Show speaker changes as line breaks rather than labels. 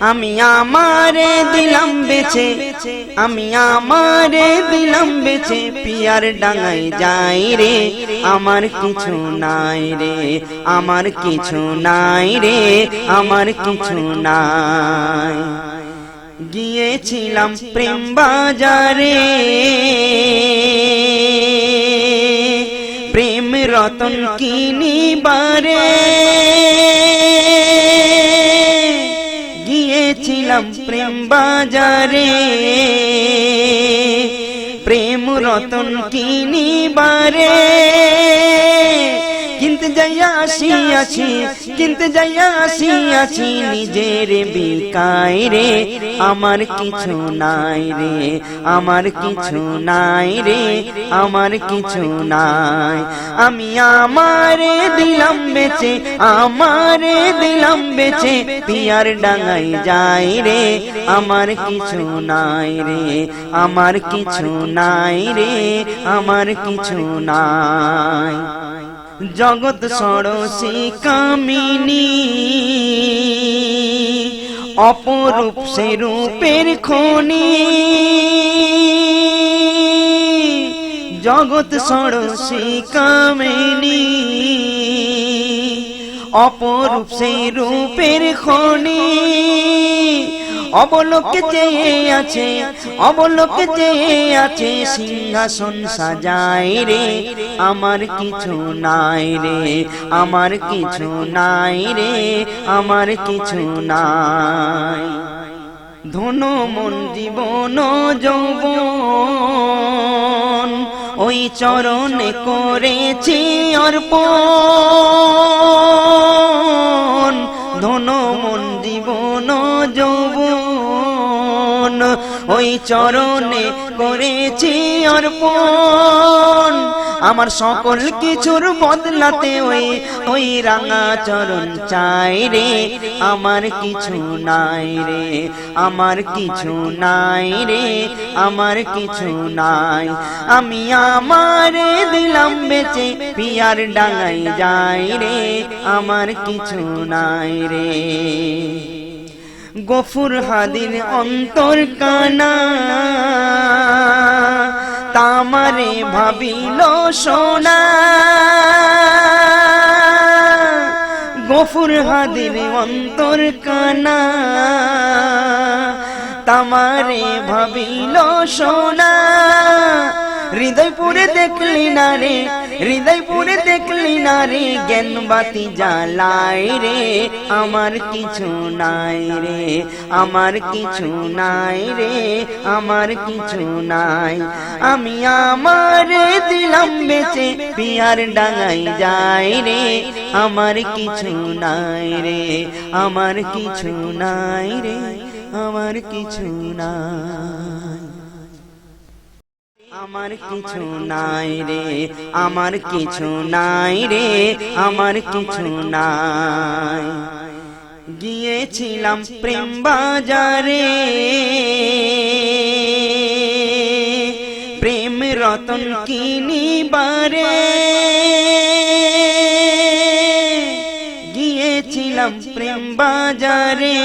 আমি আমারে দিলাম বেচে, আমি আমারে দিলাম বেচে, পিয়ার ডাঙায় যাই রে, আমার কিছু নাই রে, আমার কিছু নাই রে, আমার কিছু নাই। গিয়েছিলাম প্রেম বাজারে, প্রেম রতন কিনিবারে, গিয়েছিলাম প্রেম বাজারে, প্রেম রতন কিনিবারে, কিনতে যাইয়া আসিয়াছি, কিনতে যাইয়া আসিয়াছি, নিজের বিকাই রে, আমার কিছু নাই রে, আমার কিছু নাই রে, আমার কিছু নাই। আমি আমারে দিলাম বেচে, আমারে দিলাম বেচে, পিয়ার ডাঙায় যাই রে, আমার কিছু নাই রে, আমার কিছু নাই রে, আমার কিছু নাই। জগৎ ষোড়শী কামিনী, অপরূপ সে রূপের খনি, জগৎ ষোড়শী কামিনী, অপরূপ সে রূপের খনি, অবলোকে চেয়ে আছে, অবলোকে চেয়ে আছে, সিংহাসন সাজাই রে, আমার কিছু নাই রে, আমার কিছু নাই রে, আমার কিছু নাই। ধন মন জীবন যৌবন, ওই চরণে করেছি অর্পণ, ধন মন জীবন যৌবন, ওই চরণে করেছি অর্পণ। আমার সকল কিছুর বদলাতে ওই ওই রাঙা চরণ চাই রে, আমার কিছু নাই রে, আমার কিছু নাই রে, আমার কিছু নাই। আমি আমারে দিলাম বেচে, পিয়ার ডাঙায় যাই রে, আমার কিছু নাই রে। গফুর হাদির অন্তর কানা, তামারে ভাবিল সোনা, গফুর হাদির অন্তর কানা, তামারে ভাবিল সোনা। হৃদয় পুরে দেখলি না রে, হৃদয় পুরে দেখলি না রে, জ্ঞান বাতি জ্বালাই রে, আমার কিছু নাই রে, আমার কিছু নাই রে, আমার কিছু নাই। আমি আমারে দিলাম বেচে, পিয়ার ডাঙায় যাই রে, আমার কিছু নাই রে, আমার কিছু নাই রে, আমার কিছু নাই, আমার কিছু নাই রে, আমার কিছু নাই রে, আমার কিছু নাই। গিয়েছিলাম প্রেম বাজারে, প্রেম রতন কিনিবারে, গিয়েছিলাম প্রেম বাজারে,